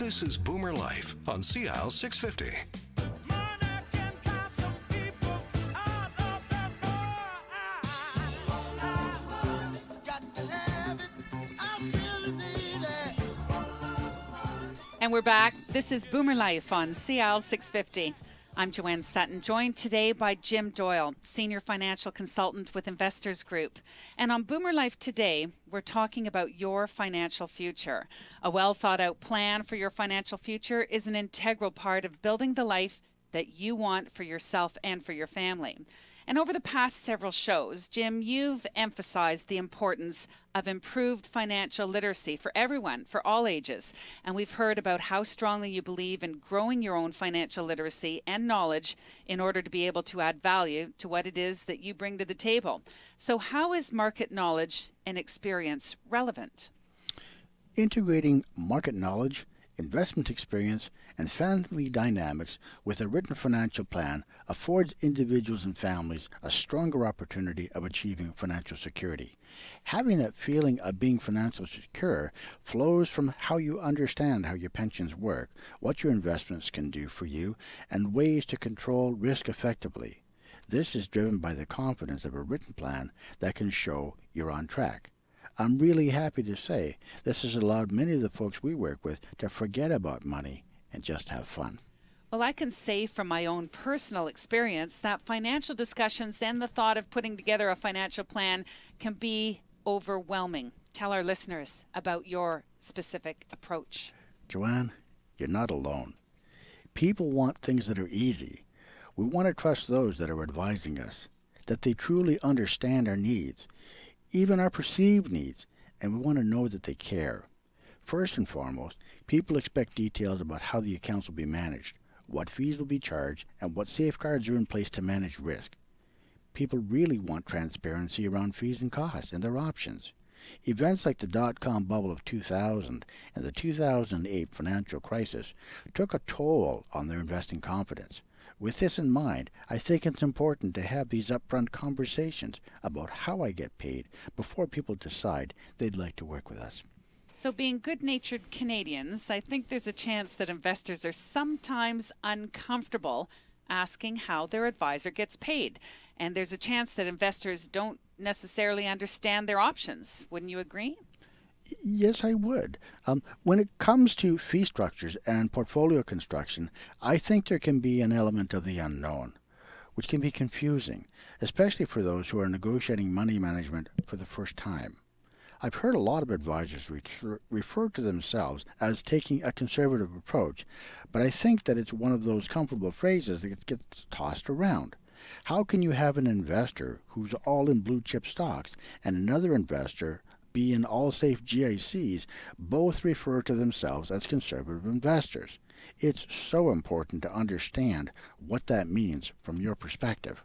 This is BoomerLife on CL 650. And we're back. This is BoomerLife on CL 650. I'm Joanne Sutton, joined today by JimDoyle, Senior Financial Consultant with Investors Group. And on BoomerLife today, we're talking about your financial future. A well-thought-out plan for your financial future is an integral part of building the life that you want for yourself and for your family. And over the past several shows, Jim, you've emphasized the importance of improved financial literacy for everyone, for all ages. And we've heard about how strongly you believe in growing your own financial literacy and knowledge in order to be able to add value to what it is that you bring to the table. So how is market knowledge and experience relevant? Integrating market knowledge, investment experience, and family dynamics with a written financial plan affords individuals and families a stronger opportunity of achieving financial security. Having that feeling of being financially secure flows from how you understand how your pensions work, what your investments can do for you, and ways to control risk effectively. This is driven by the confidence of a written plan that can show you're on track. I'm really happy to say this has allowed many of the folks we work with to forget about money and just have fun. Well, I can say from my own personal experience that financial discussions and the thought of putting together a financial plan can be overwhelming. Tell our listeners about your specific approach. Joanne, you're not alone. People want things that are easy. We want to trust those that are advising us, that they truly understand our needs, even our perceived needs, and we want to know that they care. First and foremost, people expect details about how the accounts will be managed, what fees will be charged, and what safeguards are in place to manage risk. People really want transparency around fees and costs and their options. Events like the dot-com bubble of 2000 and the 2008 financial crisis took a toll on their investing confidence. With this in mind, I think it's important to have these upfront conversations about how I get paid before people decide they'd like to work with us. So being good-natured Canadians, I think there's a chance that investors are sometimes uncomfortable asking how their advisor gets paid. And there's a chance that investors don't necessarily understand their options. Wouldn't you agree? Yes, I would. When it comes to fee structures and portfolio construction, I think there can be an element of the unknown, which can be confusing, especially for those who are negotiating money management for the first time. I've heard a lot of advisors refer to themselves as taking a conservative approach, but I think that it's one of those comfortable phrases that gets tossed around. How can you have an investor who's all in blue chip stocks and another investor be in all safe GICs? Both refer to themselves as conservative investors. It's so important to understand what that means from your perspective.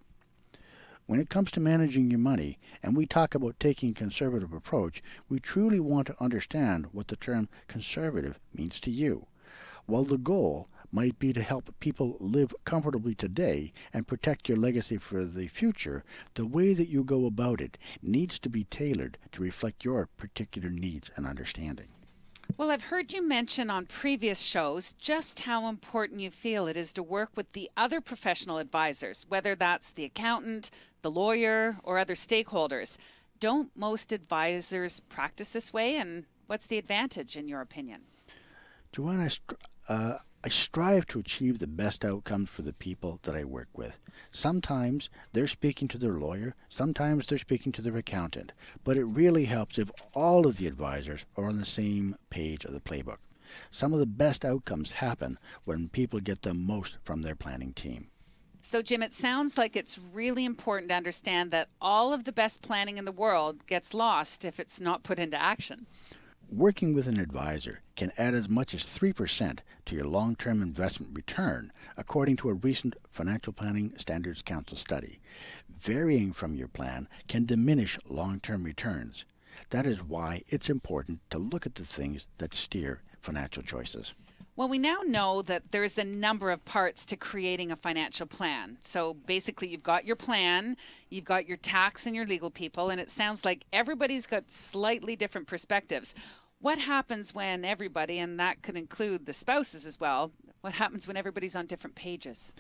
When it comes to managing your money, and we talk about taking a conservative approach, we truly want to understand what the term conservative means to you. While the goal might be to help people live comfortably today and protect your legacy for the future, the way that you go about it needs to be tailored to reflect your particular needs and understanding. Well, I've heard you mention on previous shows just how important you feel it is to work with the other professional advisors, whether that's the accountant, the lawyer, or other stakeholders. Don't most advisors practice this way, and what's the advantage in your opinion? Joanne, I strive to achieve the best outcomes for the people that I work with. Sometimes they're speaking to their lawyer, sometimes they're speaking to their accountant, but it really helps if all of the advisors are on the same page of the playbook. Some of the best outcomes happen when people get the most from their planning team. So, Jim, it sounds like it's really important to understand that all of the best planning in the world gets lost if it's not put into action. Working with an advisor can add as much as 3% to your long-term investment return, according to a recent Financial Planning Standards Council study. Varying from your plan can diminish long-term returns. That is why it's important to look at the things that steer financial choices. Well, we now know that there's a number of parts to creating a financial plan. So basically, you've got your plan, you've got your tax and your legal people, and it sounds like everybody's got slightly different perspectives. What happens when everybody, and that could include the spouses as well, what happens when everybody's on different pages?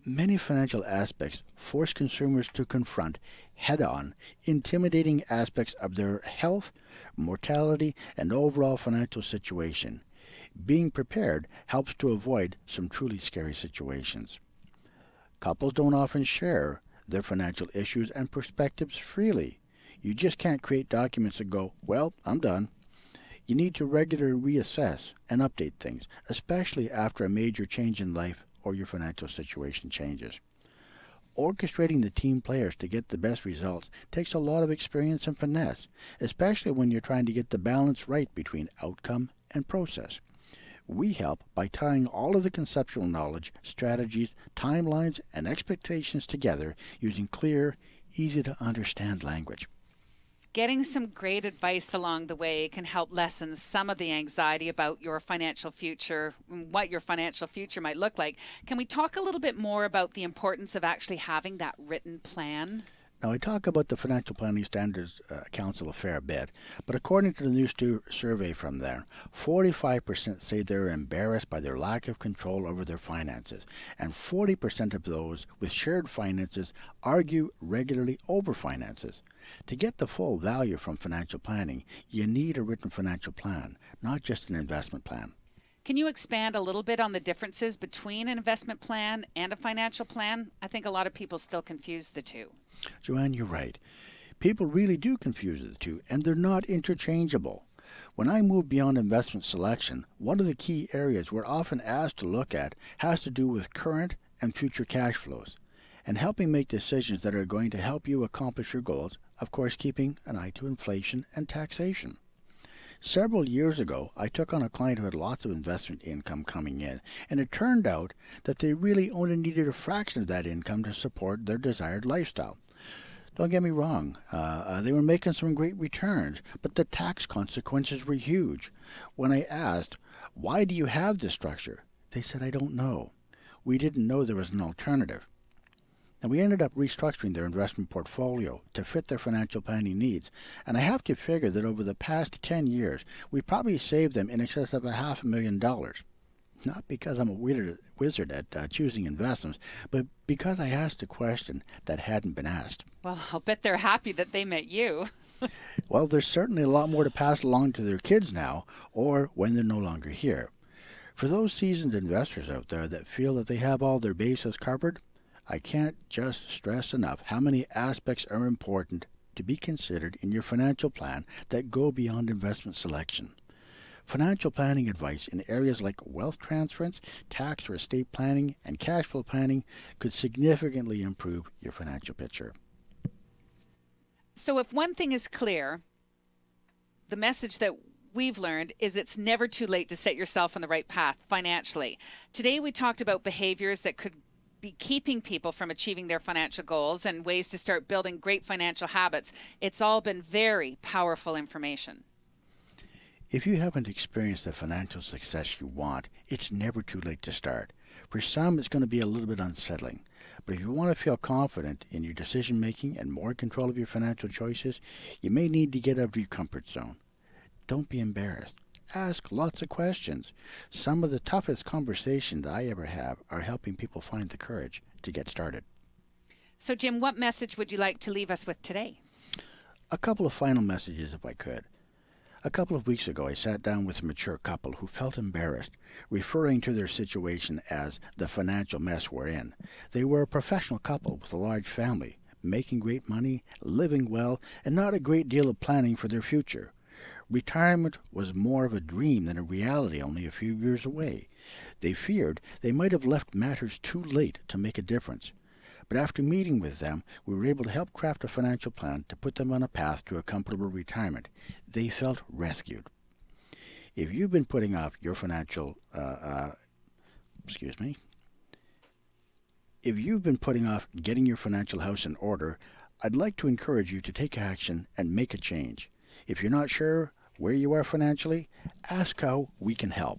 Many financial aspects force consumers to confront head-on intimidating aspects of their health, mortality, and overall financial situation. Being prepared helps to avoid some truly scary situations. Couples don't often share their financial issues and perspectives freely. You just can't create documents that go, well, I'm done. You need to regularly reassess and update things, especially after a major change in life or your financial situation changes. Orchestrating the team players to get the best results takes a lot of experience and finesse, especially when you're trying to get the balance right between outcome and process. We help by tying all of the conceptual knowledge, strategies, timelines, and expectations together using clear, easy to understand language. Getting some great advice along the way can help lessen some of the anxiety about your financial future, what your financial future might look like. Can we talk a little bit more about the importance of actually having that written plan? Now, I talk about the Financial Planning Standards Council a fair bit, but according to the new survey from there, 45% say they're embarrassed by their lack of control over their finances, and 40% of those with shared finances argue regularly over finances. To get the full value from financial planning, you need a written financial plan, not just an investment plan. Can you expand a little bit on the differences between an investment plan and a financial plan? I think a lot of people still confuse the two. Joanne, you're right. People really do confuse the two, and they're not interchangeable. When I move beyond investment selection, one of the key areas we're often asked to look at has to do with current and future cash flows, and helping make decisions that are going to help you accomplish your goals, of course keeping an eye to inflation and taxation. Several years ago, I took on a client who had lots of investment income coming in, and it turned out that they really only needed a fraction of that income to support their desired lifestyle. Don't get me wrong, they were making some great returns, but the tax consequences were huge. When I asked, why do you have this structure? They said, I don't know. We didn't know there was an alternative. And we ended up restructuring their investment portfolio to fit their financial planning needs. And I have to figure that over the past 10 years, we've probably saved them in excess of $500,000. Not because I'm a wizard at choosing investments, but because I asked a question that hadn't been asked. Well, I'll bet they're happy that they met you. Well, there's certainly a lot more to pass along to their kids now, or when they're no longer here. For those seasoned investors out there that feel that they have all their bases covered, I can't just stress enough how many aspects are important to be considered in your financial plan that go beyond investment selection. Financial planning advice in areas like wealth transference, tax or estate planning, and cash flow planning could significantly improve your financial picture. So if one thing is clear, the message that we've learned is it's never too late to set yourself on the right path financially. Today we talked about behaviors that could be keeping people from achieving their financial goals and ways to start building great financial habits. It's all been very powerful information. If you haven't experienced the financial success you want, it's never too late to start. For some, it's going to be a little bit unsettling. But if you want to feel confident in your decision making and more control of your financial choices, you may need to get out of your comfort zone. Don't be embarrassed. Ask lots of questions. Some of the toughest conversations I ever have are helping people find the courage to get started. So, Jim, what message would you like to leave us with today? A couple of final messages, if I could. A couple of weeks ago, I sat down with a mature couple who felt embarrassed, referring to their situation as the financial mess we're in. They were a professional couple with a large family, making great money, living well, and not a great deal of planning for their future. Retirement was more of a dream than a reality only a few years away. They feared they might have left matters too late to make a difference. But after meeting with them, we were able to help craft a financial plan to put them on a path to a comfortable retirement. They felt rescued. If you've been putting off your financial, if you've been putting off getting your financial house in order, I'd like to encourage you to take action and make a change. If you're not sure where you are financially, ask how we can help.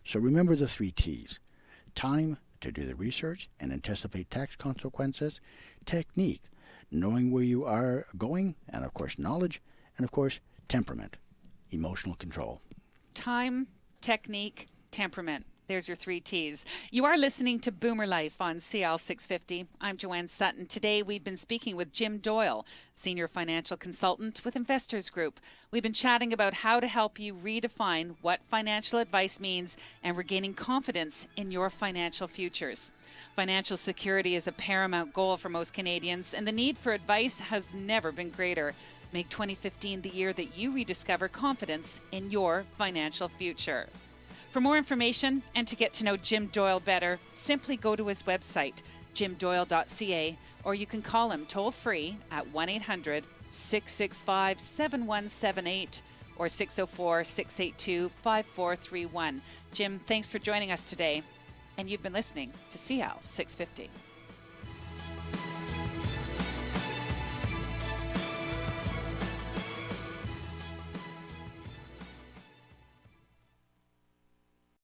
So remember the 3 T's. Time to do the research and anticipate tax consequences. Technique, knowing where you are going, and of course knowledge, and of course temperament, emotional control. Time, technique, temperament. There's your 3 T's. You are listening to Boomer Life on CL 650. I'm Joanne Sutton. Today we've been speaking with JimDoyle, Senior Financial Consultant with Investors Group. We've been chatting about how to help you redefine what financial advice means and regaining confidence in your financial futures. Financial security is a paramount goal for most Canadians, and the need for advice has never been greater. Make 2015 the year that you rediscover confidence in your financial future. For more information and to get to know JimDoyle better, simply go to his website, jimdoyle.ca, or you can call him toll-free at 1-800-665-7178 or 604-682-5431. Jim, thanks for joining us today, and you've been listening to CL 650.